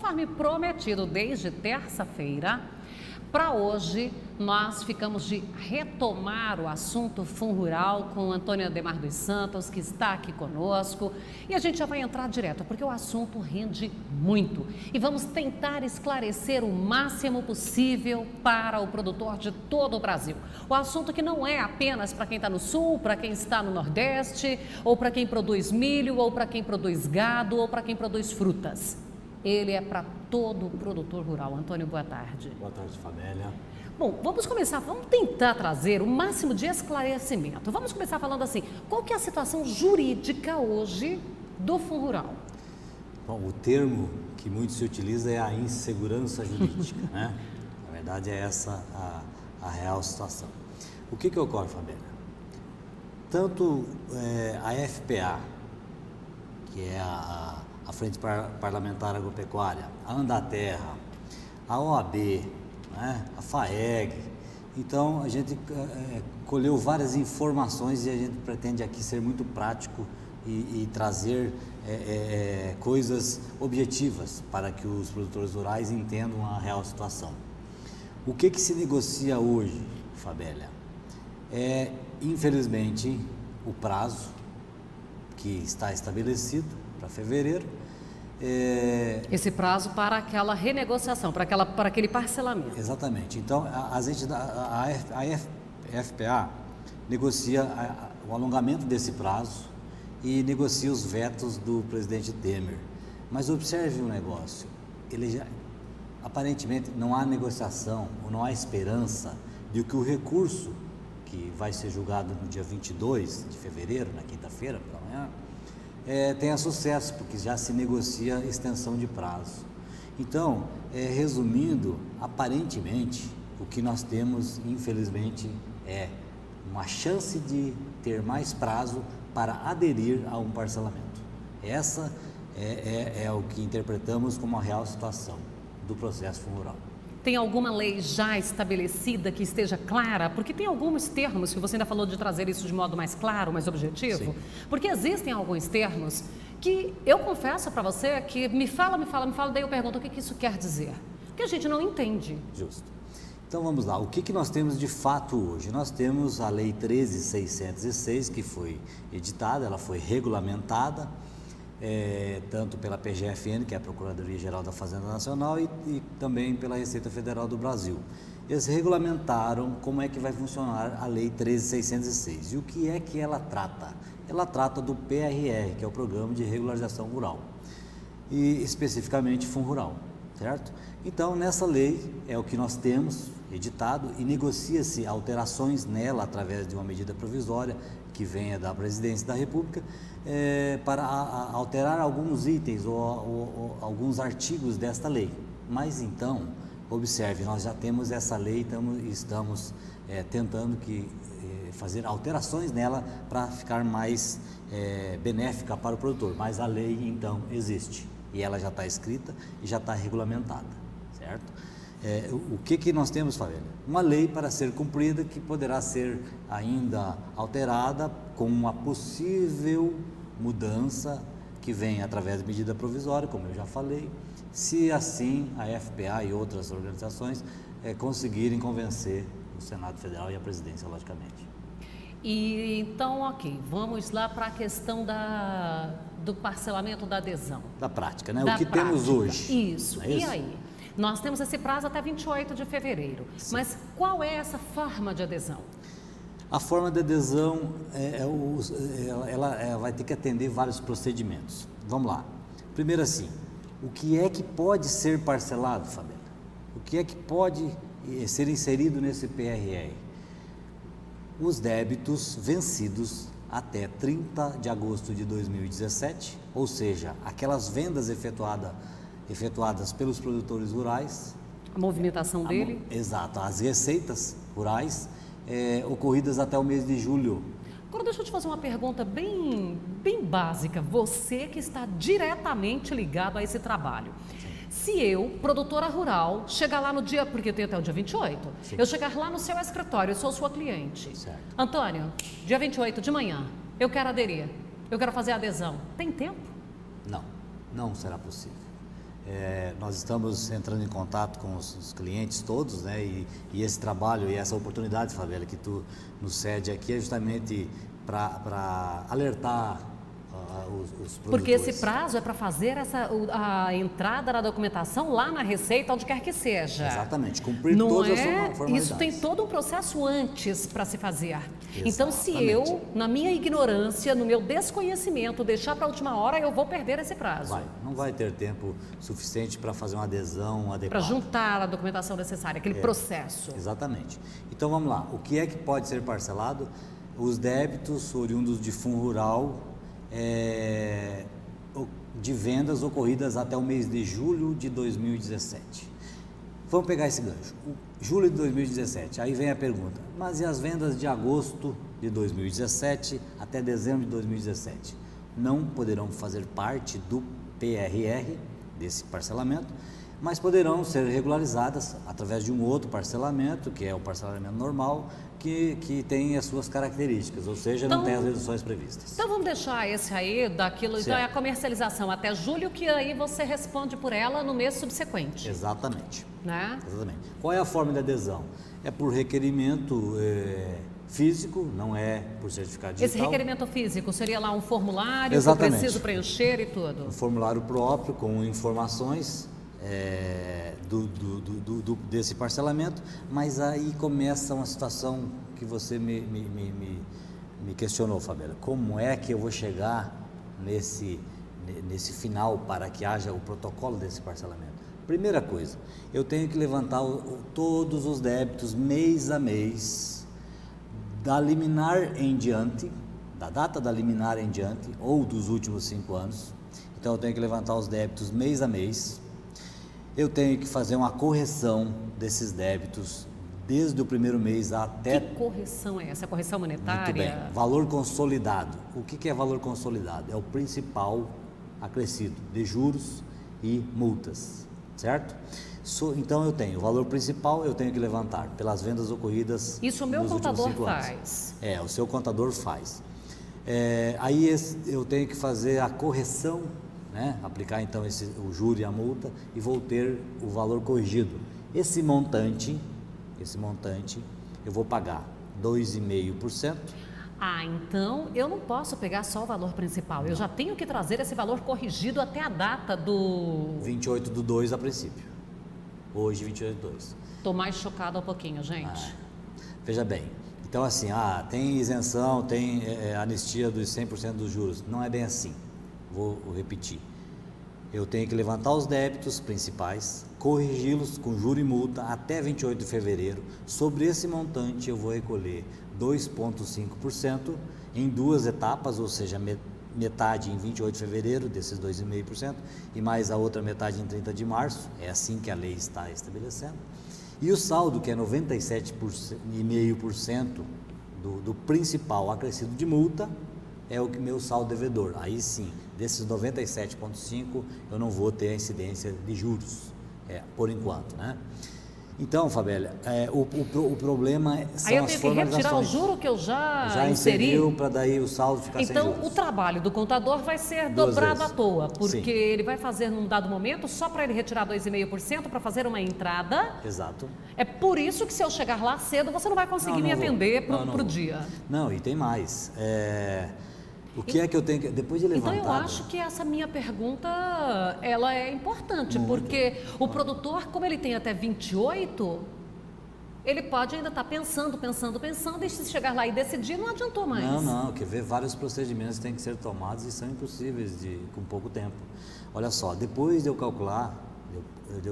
conforme prometido desde terça-feira, para hoje nós ficamos de retomar o assunto FunRural com Antônio Ademar dos Santos, que está aqui conosco. E a gente já vai entrar direto, porque o assunto rende muito. E vamos tentar esclarecer o máximo possível para o produtor de todo o Brasil. O assunto que não é apenas para quem está no Sul, para quem está no Nordeste, ou para quem produz milho, ou para quem produz gado, ou para quem produz frutas. Ele é para todo o produtor rural. Antônio, boa tarde. Boa tarde, Fabélia. Bom, vamos começar, vamos tentar trazer o máximo de esclarecimento. Vamos começar falando assim, qual que é a situação jurídica hoje do FunRural? Bom, o termo que muito se utiliza é a insegurança jurídica, né? Na verdade, é essa a real situação. O que ocorre, Fabélia? Tanto a FPA, que é a Frente Parlamentar Agropecuária, a Andaterra, a OAB, né, a FAEG. Então, a gente colheu várias informações e a gente pretende aqui ser muito prático e trazer coisas objetivas para que os produtores rurais entendam a real situação. O que se negocia hoje, Fabélia? Infelizmente, o prazo que está estabelecido para fevereiro. Esse prazo para aquela renegociação, para aquele parcelamento. Exatamente. Então, a FPA negocia o alongamento desse prazo e negocia os vetos do presidente Temer. Mas observe um negócio, aparentemente não há negociação ou não há esperança de que o recurso que vai ser julgado no dia 22 de fevereiro, na quinta-feira, pela manhã, tenha sucesso, porque já se negocia extensão de prazo. Então, resumindo, aparentemente, o que nós temos, infelizmente, é uma chance de ter mais prazo para aderir a um parcelamento. Essa é o que interpretamos como a real situação do processo FunRural. Tem alguma lei já estabelecida que esteja clara? Porque tem alguns termos, que você ainda falou de trazer isso de modo mais claro, mais objetivo. Sim. Porque existem alguns termos que eu confesso para você que me fala, daí eu pergunto o que isso quer dizer. Porque a gente não entende. Justo. Então vamos lá, o que nós temos de fato hoje? Nós temos a Lei 13.606, que foi editada, ela foi regulamentada, tanto pela PGFN, que é a Procuradoria-Geral da Fazenda Nacional, e também pela Receita Federal do Brasil. Eles regulamentaram como é que vai funcionar a Lei 13.606. E o que é que ela trata? Ela trata do PRR, que é o Programa de Regularização Rural, e especificamente FunRural, certo? Então, nessa lei é o que nós temos editado e negocia-se alterações nela através de uma medida provisória que venha da Presidência da República, para alterar alguns itens ou alguns artigos desta lei. Mas então, observe, nós já temos essa lei e estamos tentando fazer alterações nela para ficar mais benéfica para o produtor. Mas a lei, então, existe e ela já está escrita e já está regulamentada, certo? O que nós temos, Fabélia? Uma lei para ser cumprida que poderá ser ainda alterada com uma possível mudança que vem através de medida provisória, como eu já falei, se assim a FPA e outras organizações conseguirem convencer o Senado Federal e a presidência, logicamente. E então, ok, vamos lá para a questão do parcelamento da adesão. Da prática, né? O que temos hoje. Isso. E aí? Nós temos esse prazo até 28 de fevereiro. Sim. Mas qual é essa forma de adesão? A forma de adesão, ela vai ter que atender vários procedimentos. Vamos lá. Primeiro assim, o que é que pode ser parcelado, Fabélia? O que é que pode ser inserido nesse PRR? Os débitos vencidos até 30 de agosto de 2017, ou seja, aquelas vendas efetuadas pelos produtores rurais. A movimentação dele? Exato, as receitas rurais ocorridas até o mês de julho. Agora deixa eu te fazer uma pergunta bem básica, você que está diretamente ligado a esse trabalho. Sim. Se eu, produtora rural, chegar lá no dia, porque eu tenho até o dia 28, sim, eu chegar lá no seu escritório, eu sou sua cliente. Certo. Antônio, dia 28 de manhã, eu quero aderir, eu quero fazer a adesão. Tem tempo? Não, não será possível. nós estamos entrando em contato com os clientes todos, né? E esse trabalho e essa oportunidade, Favela, que tu nos cede aqui é justamente para alertar os produtores. Porque esse prazo é para fazer a entrada da documentação lá na Receita, onde quer que seja. Exatamente, cumprir não todas as é, formalidades. Isso tem todo um processo antes para se fazer. Exatamente. Então, se eu, na minha ignorância, no meu desconhecimento, deixar para a última hora, eu vou perder esse prazo. Não vai ter tempo suficiente para fazer uma adesão adequada. Para juntar a documentação necessária, aquele processo. Exatamente. Então, vamos lá. O que é que pode ser parcelado? Os débitos oriundos de fundo rural, de vendas ocorridas até o mês de julho de 2017. Vamos pegar esse gancho. Julho de 2017, aí vem a pergunta, mas e as vendas de agosto de 2017 até dezembro de 2017? Não poderão fazer parte do PRR, desse parcelamento, mas poderão ser regularizadas através de um outro parcelamento, que é o parcelamento normal, que tem as suas características, ou seja, então, não tem as reduções previstas. Então vamos deixar esse aí daquilo, certo. Então é a comercialização até julho, que aí você responde por ela no mês subsequente. Exatamente. Né? Exatamente. Qual é a forma de adesão? É por requerimento físico, não é por certificado digital. Esse requerimento físico seria lá um formulário. Exatamente. Que eu preciso preencher e tudo? Um formulário próprio com informações desse parcelamento, mas aí começa uma situação que você me questionou, Fabela. Como é que eu vou chegar nesse final para que haja o protocolo desse parcelamento? Primeira coisa, eu tenho que levantar todos os débitos mês a mês, da liminar em diante, da data da liminar em diante, ou dos últimos 5 anos. Então eu tenho que levantar os débitos mês a mês. Eu tenho que fazer uma correção desses débitos desde o primeiro mês até... Que correção é essa? A correção monetária? Muito bem. Valor consolidado. O que é valor consolidado? É o principal acrescido de juros e multas, certo? Então eu tenho o valor principal, eu tenho que levantar pelas vendas ocorridas. Isso o meu contador faz. O seu contador faz. Aí eu tenho que fazer a correção, né? Aplicar então o juro e a multa, e vou ter o valor corrigido. Esse montante eu vou pagar 2,5%. Então eu não posso pegar só o valor principal, eu já tenho que trazer esse valor corrigido até a data do... 28/2 a princípio. Hoje, 28/2. Estou mais chocada um pouquinho, gente. Veja bem, então assim, tem isenção, tem anistia dos 100% dos juros. Não é bem assim. Vou repetir. Eu tenho que levantar os débitos principais, corrigi-los com juro e multa até 28 de fevereiro. Sobre esse montante eu vou recolher 2,5% em 2 etapas, ou seja, metade em 28 de fevereiro desses 2,5% e mais a outra metade em 30 de março. É assim que a lei está estabelecendo. E o saldo, que é 97,5% do principal acrescido de multa, é o que meu saldo devedor. Aí sim, desses 97,5% eu não vou ter a incidência de juros, por enquanto, né? Então, Fabélia, o problema são aí eu as tenho que retirar o juro que eu já inseri para daí o saldo ficar sem juros. Então, o trabalho do contador vai ser dobrado à toa, porque Sim. ele vai fazer num dado momento só para ele retirar 2,5% para fazer uma entrada. Exato. É por isso que se eu chegar lá cedo, você não vai conseguir me atender para o dia. Não, e tem mais. O que é que eu tenho que... Depois de levantar... Então eu acho que essa minha pergunta, ela é importante, porque o produtor, como ele tem até 28, ele pode ainda estar pensando, e se chegar lá e decidir, não adiantou mais. Não, quer ver, vários procedimentos têm que ser tomados e são impossíveis com pouco tempo. Olha só, depois de eu calcular, de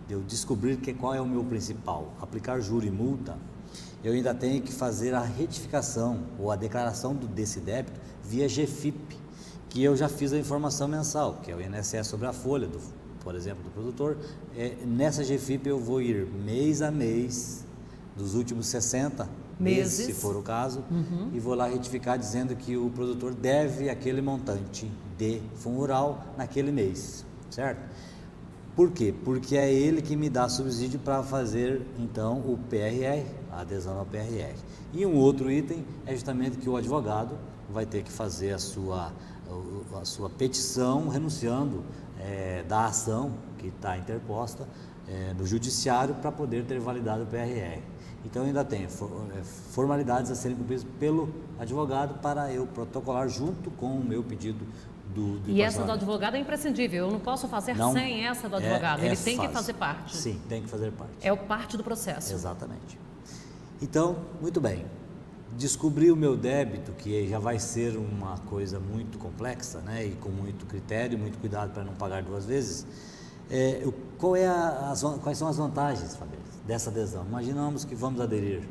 eu descobrir qual é o meu principal, aplicar juro e multa, eu ainda tenho que fazer a retificação ou a declaração desse débito via GFIP, que eu já fiz a informação mensal, que é o INSS sobre a folha, por exemplo, do produtor. Nessa GFIP eu vou ir mês a mês, dos últimos 60 meses, se for o caso, e vou lá retificar dizendo que o produtor deve aquele montante de fundo rural naquele mês, certo? Por quê? Porque é ele que me dá subsídio para fazer, então, o PRR, a adesão ao PRR. E um outro item é justamente que o advogado vai ter que fazer a sua petição renunciando da ação que está interposta no judiciário para poder ter validado o PRR. Então ainda tem formalidades a serem cumpridas pelo advogado para eu protocolar junto com o meu pedido do E essa do advogado é imprescindível, eu não posso fazer sem essa do advogado, ele tem que fazer parte. Sim, tem que fazer parte. É parte do processo. Exatamente. Então, muito bem, descobri o meu débito, que já vai ser uma coisa muito complexa, né, e com muito critério, muito cuidado para não pagar duas vezes. Quais são as vantagens, Fabrício, dessa adesão? Imaginamos que vamos aderir,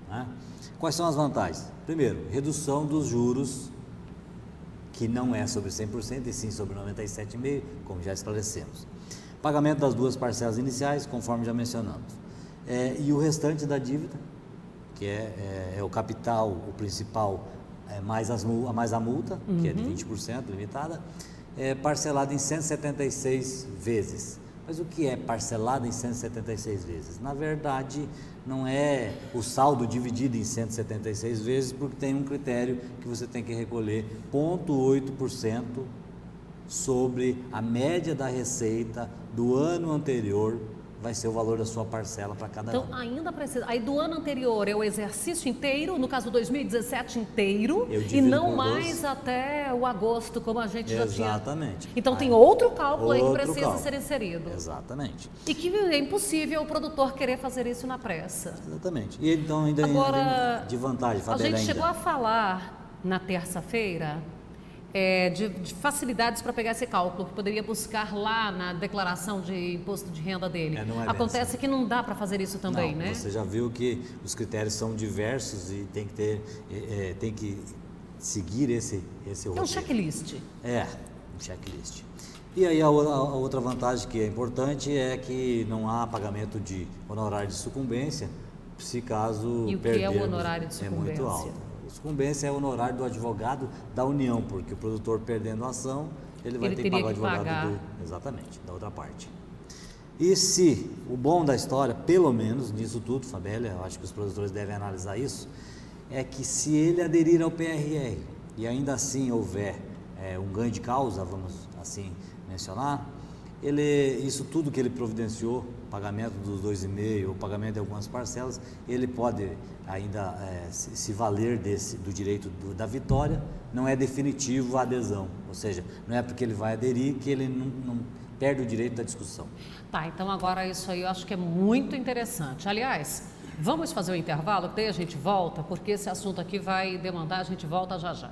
né? Quais são as vantagens? Primeiro, redução dos juros, que não é sobre 100% e sim sobre 97,5%, como já esclarecemos. Pagamento das duas parcelas iniciais, conforme já mencionamos. E o restante da dívida, que é o capital, o principal, mais a multa, que é de 20%, limitada, parcelado em 176 vezes. Mas o que é parcelado em 176 vezes? Na verdade, não é o saldo dividido em 176 vezes, porque tem um critério que você tem que recolher 0,8% sobre a média da receita do ano anterior, vai ser o valor da sua parcela para cada ano. Então, ainda precisa. Aí do ano anterior é o exercício inteiro, no caso 2017 inteiro, e não mais até o agosto, como a gente já tinha. Exatamente. Então tem outro cálculo aí que precisa ser inserido. Exatamente. E que é impossível o produtor querer fazer isso na pressa. Exatamente. E então ainda de vantagem, a gente chegou a falar na terça-feira de facilidades para pegar esse cálculo, que poderia buscar lá na declaração de imposto de renda dele. Acontece que não dá para fazer isso também, né? Você já viu que os critérios são diversos e tem que seguir esse roteiro. É um checklist. Um checklist. E aí a outra vantagem que é importante é que não há pagamento de honorário de sucumbência, se caso E o que é o honorário de sucumbência? É muito alto. Sucumbência é o honorário do advogado da União, porque o produtor perdendo a ação, ele vai ter que pagar o advogado exatamente, da outra parte. E se o bom da história, pelo menos nisso tudo, Fabélia, eu acho que os produtores devem analisar isso, é que se ele aderir ao PRR e ainda assim houver um ganho de causa, vamos assim mencionar, isso tudo que ele providenciou, pagamento dos 2,5%, o pagamento de algumas parcelas, ele pode ainda se valer do direito da vitória, não é definitivo a adesão, ou seja, não é porque ele vai aderir que ele não perde o direito da discussão. Tá, então agora isso aí eu acho que é muito interessante. Aliás, vamos fazer um intervalo, que daí a gente volta, porque esse assunto aqui vai demandar, a gente volta já já.